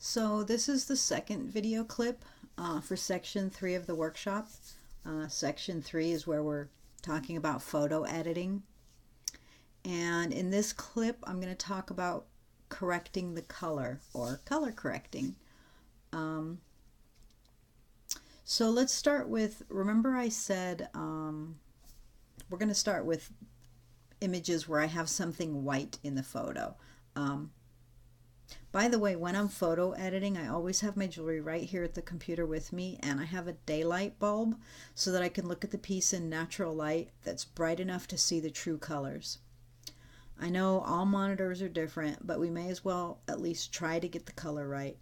So this is the second video clip for section 3 of the workshop. Section 3 is where we're talking about photo editing. And in this clip, I'm going to talk about correcting the color or color correcting. So let's start with, remember I said we're going to start with images where I have something white in the photo. By the way, when I'm photo editing, I always have my jewelry right here at the computer with me, and I have a daylight bulb so that I can look at the piece in natural light that's bright enough to see the true colors. I know all monitors are different, but we may as well at least try to get the color right.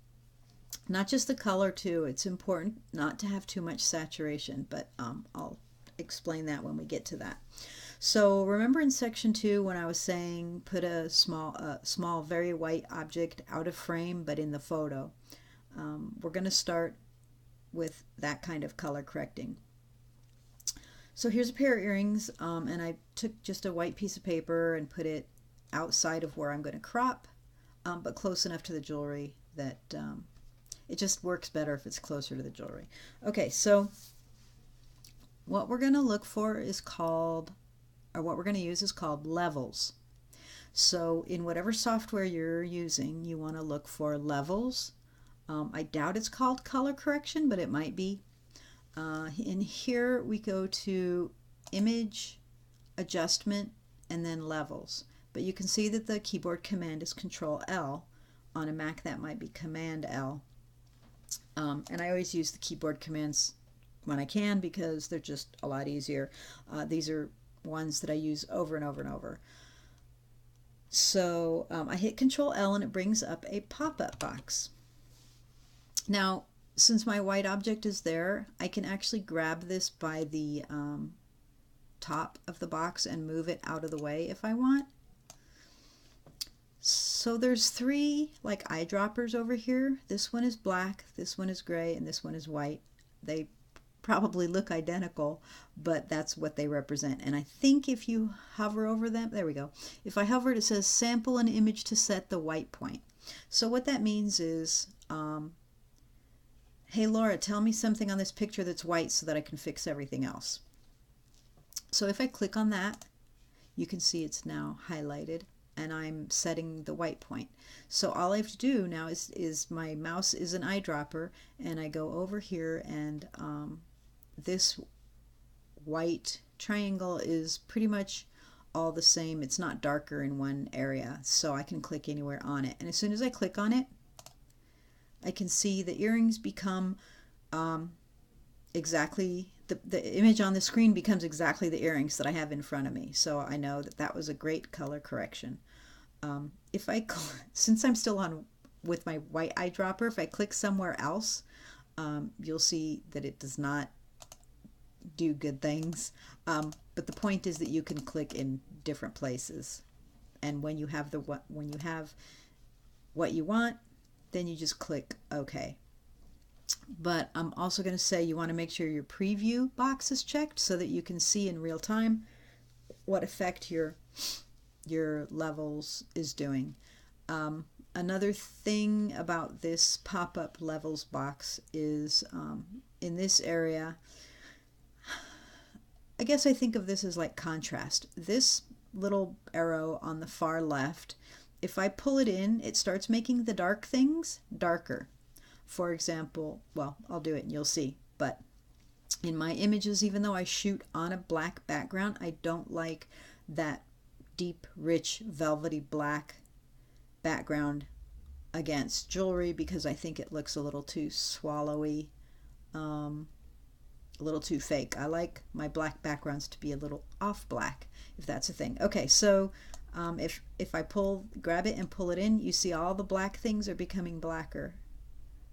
Not just the color too, it's important not to have too much saturation, but I'll explain that when we get to that. So remember in section 2 when I was saying put a small very white object out of frame but in the photo. We're going to start with that kind of color correcting. So here's a pair of earrings, and I took just a white piece of paper and put it outside of where I'm going to crop, but close enough to the jewelry that it just works better if it's closer to the jewelry. Okay, so what we're going to look for is called, or what we're going to use is called levels. So in whatever software you're using, you want to look for levels. I doubt it's called color correction, but it might be. In here we go to image, adjustment, and then levels. But you can see that the keyboard command is Control L. On a Mac that might be Command L. And I always use the keyboard commands when I can because they're just a lot easier. These are ones that I use over and over and over. So I hit Control L and it brings up a pop-up box. Now, since my white object is there, I can actually grab this by the top of the box and move it out of the way if I want. So there's 3 like eyedroppers over here. This one is black, this one is gray, and this one is white. They probably look identical, but that's what they represent. And I think if you hover over them, there we go. If I hover it says sample an image to set the white point. So what that means is, hey Laura, tell me something on this picture that's white so that I can fix everything else. So if I click on that, you can see it's now highlighted and I'm setting the white point. So all I have to do now is my mouse is an eyedropper and I go over here and this white triangle is pretty much all the same. It's not darker in one area, so I can click anywhere on it. And as soon as I click on it, I can see the earrings become exactly, the image on the screen becomes exactly the earrings that I have in front of me. So I know that that was a great color correction. If I, since I'm still on with my white eyedropper, if I click somewhere else, you'll see that it does not do good things. But the point is that you can click in different places. And when you have what you want, then you just click OK. But I'm also going to say you want to make sure your preview box is checked so that you can see in real time what effect your levels is doing. Another thing about this pop-up levels box is in this area, I guess I think of this as like contrast. This little arrow on the far left, if I pull it in, it starts making the dark things darker. For example, well, I'll do it and you'll see, but in my images, even though I shoot on a black background, I don't like that deep, rich, velvety black background against jewelry because I think it looks a little too swallowy, a little too fake. I like my black backgrounds to be a little off black, if that's a thing. Okay, so if I grab it and pull it in, you see all the black things are becoming blacker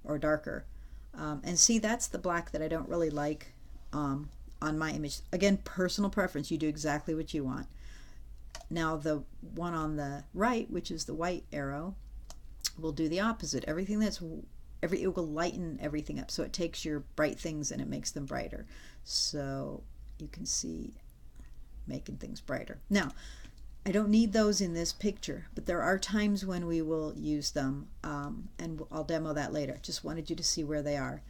or darker. And see, that's the black that I don't really like on my image. Again, personal preference. You do exactly what you want. Now the one on the right, which is the white arrow, will do the opposite. It will lighten everything up. So it takes your bright things and it makes them brighter. So you can see making things brighter. Now, I don't need those in this picture, but there are times when we will use them, and I'll demo that later. Just wanted you to see where they are.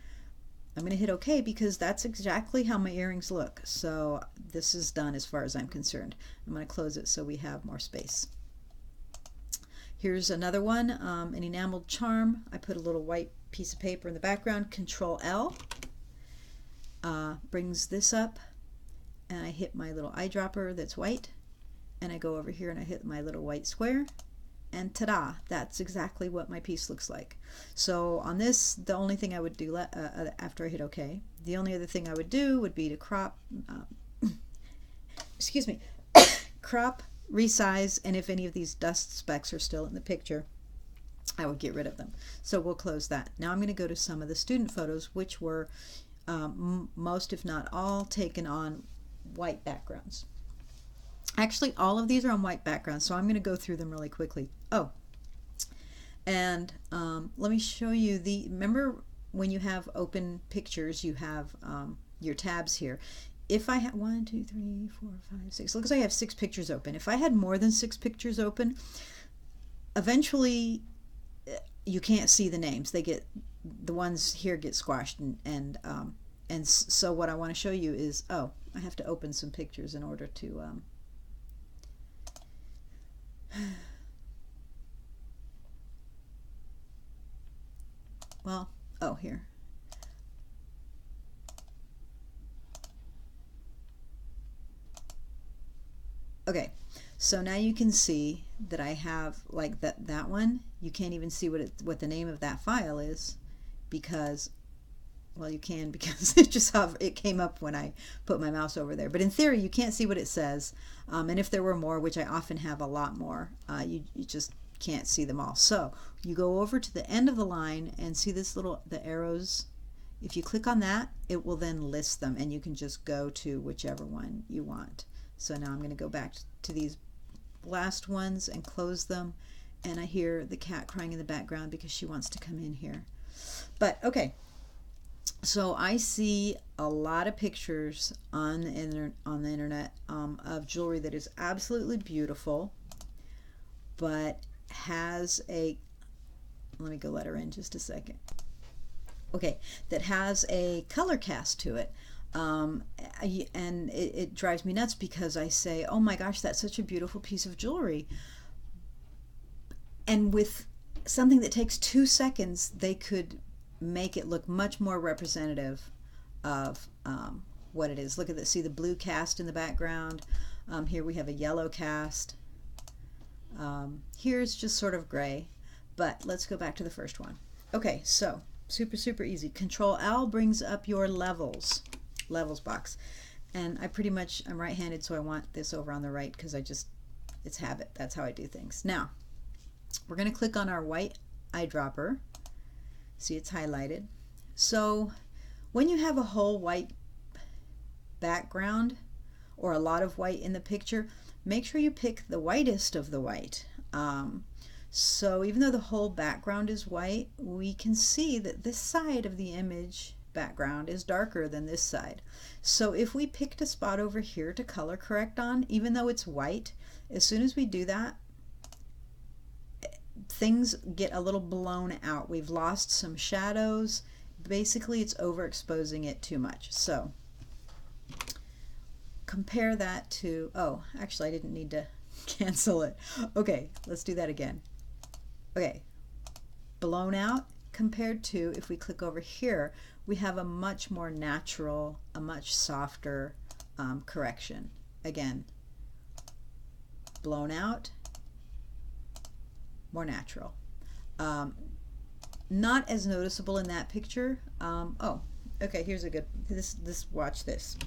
I'm going to hit OK because that's exactly how my earrings look. So this is done as far as I'm concerned. I'm going to close it so we have more space. Here's another one, an enameled charm. I put a little white piece of paper in the background. Control L brings this up, and I hit my little eyedropper that's white, and I go over here and I hit my little white square, and ta-da, that's exactly what my piece looks like. So on this, the only thing I would do after I hit OK, the only other thing I would do would be to crop, excuse me, crop, resize, and if any of these dust specks are still in the picture, I would get rid of them. So we'll close that. Now I'm going to go to some of the student photos, which were most, if not all, taken on white backgrounds. Actually, all of these are on white backgrounds, so I'm going to go through them really quickly. Oh, and let me show you remember when you have open pictures, you have your tabs here. If I had 1, 2, 3, 4, 5, 6, looks like I have 6 pictures open. If I had more than 6 pictures open, eventually you can't see the names. The ones here get squashed, and so what I want to show you is, oh, I have to open some pictures in order to well, oh, here. Okay, so now you can see that I have like that one. You can't even see what the name of that file is because, well, you can because it came up when I put my mouse over there. But in theory, you can't see what it says. And if there were more, which I often have a lot more, you just can't see them all. So you go over to the end of the line and see the arrows. If you click on that, it will then list them, and you can just go to whichever one you want. So now I'm going to go back to these last ones and close them, and I hear the cat crying in the background because she wants to come in here. But okay, so I see a lot of pictures on the internet of jewelry that is absolutely beautiful, but has let me go let her in just a second. Okay, that has a color cast to it. And it drives me nuts because I say, oh my gosh, that's such a beautiful piece of jewelry. And with something that takes 2 seconds, they could make it look much more representative of what it is. Look at this. See the blue cast in the background. Here we have a yellow cast. Here's just sort of gray. But let's go back to the first one. Okay, so super easy. Control L brings up your levels box, and I'm right-handed, so I want this over on the right because it's habit. That's how I do things. Now we're going to click on our white eyedropper. See, it's highlighted. So when you have a whole white background or a lot of white in the picture, make sure you pick the whitest of the white. So even though the whole background is white, we can see that this side of the image background is darker than this side. So if we picked a spot over here to color correct on, even though it's white, as soon as we do that, things get a little blown out. We've lost some shadows. Basically, it's overexposing it too much. So compare that to, oh, actually I didn't need to cancel it. Okay, let's do that again. Okay, blown out compared to, if we click over here, we have a much more natural, a much softer correction. Again, blown out, more natural. Not as noticeable in that picture. Oh, okay, here's a good, watch this.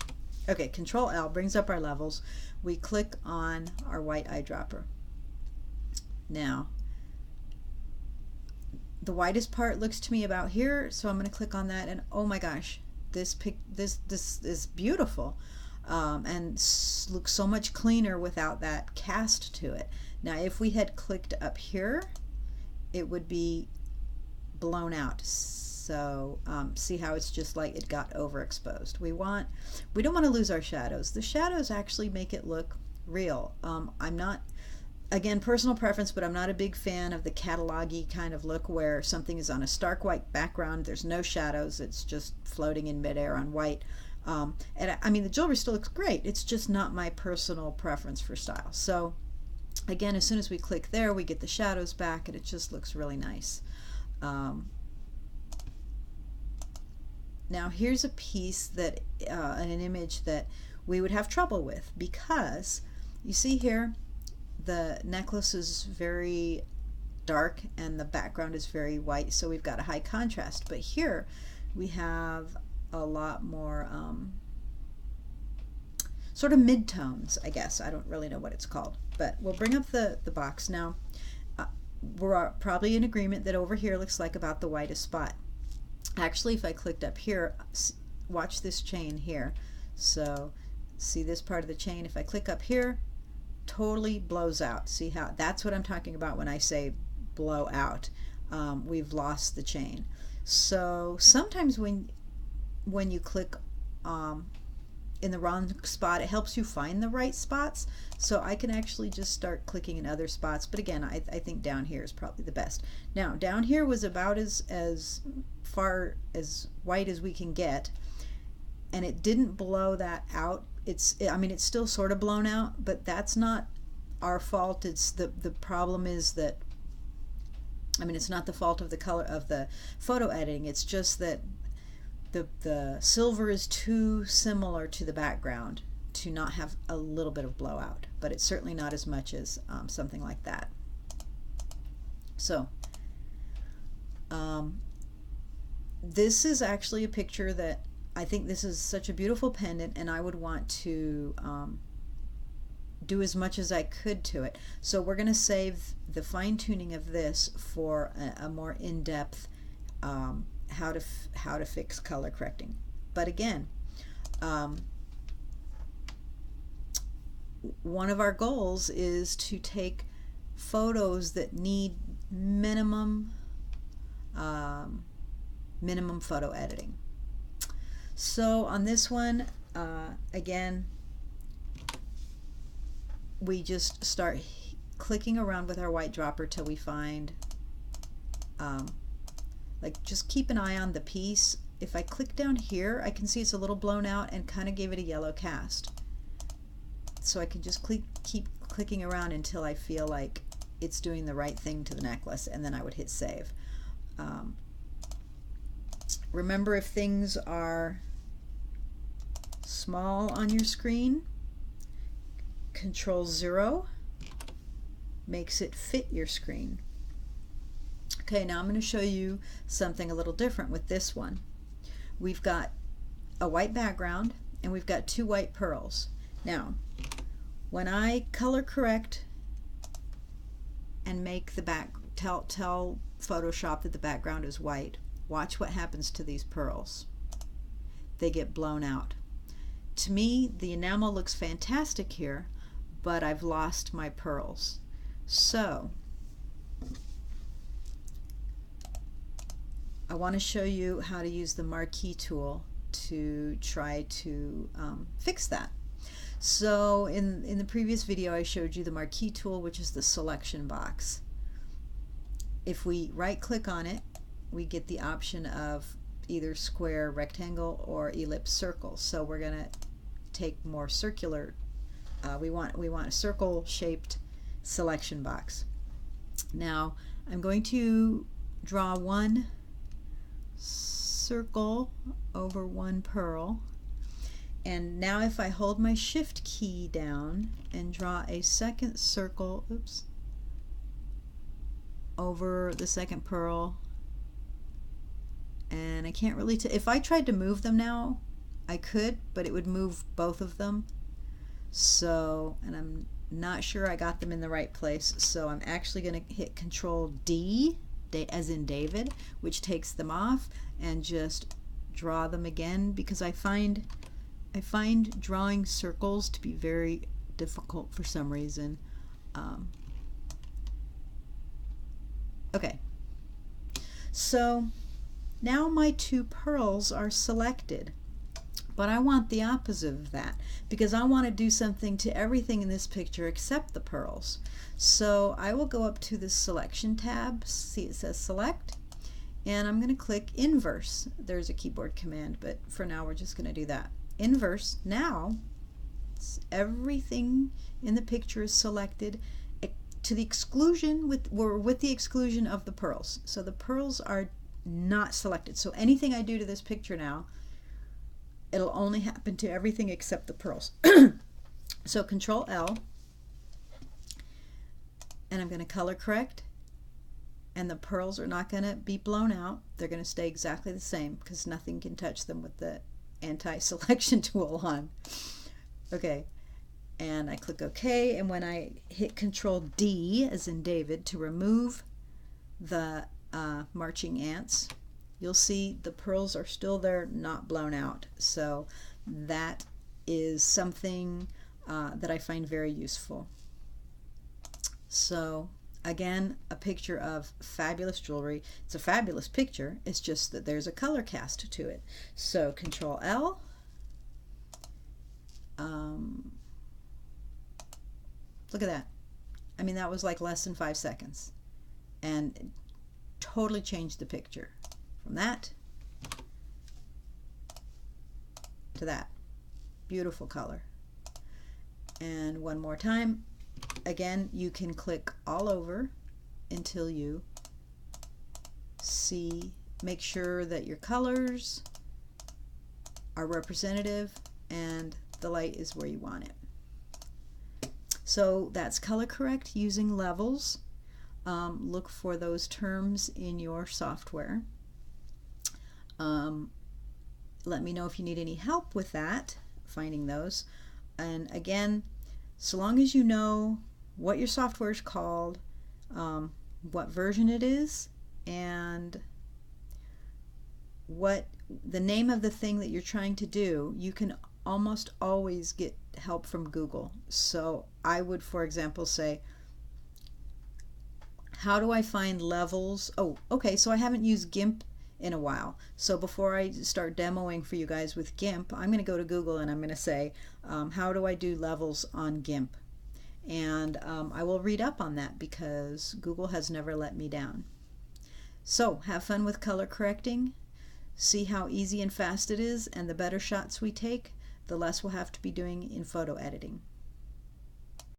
Okay, Control L brings up our levels. We click on our white eyedropper. Now, the whitest part looks to me about here, so I'm going to click on that, and oh my gosh, this is beautiful, and looks so much cleaner without that cast to it. Now, if we had clicked up here, it would be blown out. So see how it's just like it got overexposed. We don't want to lose our shadows. The shadows actually make it look real. I'm not, again, personal preference, but I'm not a big fan of the catalog-y kind of look where something is on a stark white background, there's no shadows, it's just floating in midair on white. And I mean, the jewelry still looks great, it's just not my personal preference for style. So again, as soon as we click there, we get the shadows back and it just looks really nice. Now here's a piece that, an image that we would have trouble with, because you see here the necklace is very dark and the background is very white, so we've got a high contrast. But here we have a lot more sort of mid-tones, I guess. I don't really know what it's called, but we'll bring up the box now. We're probably in agreement that over here looks like about the whitest spot. Actually, if I clicked up here, watch this chain here. So see this part of the chain, if I click up here, totally blows out. See how, that's what I'm talking about when I say blow out. We've lost the chain. So sometimes when you click in the wrong spot, it helps you find the right spots. So I can actually just start clicking in other spots, but again, I think down here is probably the best. Now down here was about as far as white as we can get, and it didn't blow that out. I mean, it's still sort of blown out, but that's not our fault. It's the problem is that, I mean, it's not the fault of the color of the photo editing, it's just that the silver is too similar to the background to not have a little bit of blowout, but it's certainly not as much as something like that. So this is actually a picture that I think this is such a beautiful pendant, and I would want to do as much as I could to it. So we're going to save the fine-tuning of this for a more in-depth how to fix color correcting. But again, one of our goals is to take photos that need minimum photo editing. So on this one, again, we just start clicking around with our white dropper till we find, like, just keep an eye on the piece. If I click down here, I can see it's a little blown out and kind of gave it a yellow cast. So I can just keep clicking around until I feel like it's doing the right thing to the necklace, and then I would hit save. Remember, if things are small on your screen, Control-0 makes it fit your screen. Okay, now I'm going to show you something a little different with this one. We've got a white background and we've got two white pearls. Now, when I color correct and make the tell Photoshop that the background is white, watch what happens to these pearls. They get blown out. To me, the enamel looks fantastic here, but I've lost my pearls. So I want to show you how to use the marquee tool to try to fix that. So in the previous video I showed you the marquee tool, which is the selection box. If we right click on it, we get the option of either square, rectangle, or ellipse, circle. So we're going to take more circular, we want a circle shaped selection box. Now I'm going to draw one circle over one pearl, and now if I hold my shift key down and draw a second circle, oops, over the second pearl, and I can't really if I tried to move them now I could, but it would move both of them. So, and I'm not sure I got them in the right place, so I'm actually going to hit Control-D, as in David, which takes them off, and just draw them again, because I find drawing circles to be very difficult for some reason. Okay, so now my two pearls are selected. But I want the opposite of that because I want to do something to everything in this picture except the pearls. So I will go up to the selection tab, see it says select, and I'm going to click inverse. There's a keyboard command, but for now we're just going to do that. Inverse. Now everything in the picture is selected to the exclusion with the exclusion of the pearls. So the pearls are not selected. So anything I do to this picture now, it'll only happen to everything except the pearls. So Control L, and I'm going to color correct, and the pearls are not going to be blown out. They're going to stay exactly the same because nothing can touch them with the anti-selection tool on. Okay, and I click OK, and when I hit Control D as in David to remove the marching ants, you'll see the pearls are still there, not blown out. So that is something that I find very useful. So again, a picture of fabulous jewelry. It's a fabulous picture, it's just that there's a color cast to it. So Control L, look at that. I mean, that was like less than 5 seconds and it totally changed the picture from that to that. Beautiful color. And one more time, again, you can click all over until you see, make sure that your colors are representative and the light is where you want it. So that's color correct using levels. Look for those terms in your software. Let me know if you need any help with that, finding those. And again, so long as you know what your software is called, what version it is, and what the name of the thing that you're trying to do, you can almost always get help from Google. So I would, for example, say, how do I find levels? Oh, okay, so I haven't used GIMP in a while. So before I start demoing for you guys with GIMP, I'm going to go to Google and I'm going to say, how do I do levels on GIMP? And I will read up on that because Google has never let me down. So have fun with color correcting. See how easy and fast it is, and the better shots we take, the less we'll have to be doing in photo editing.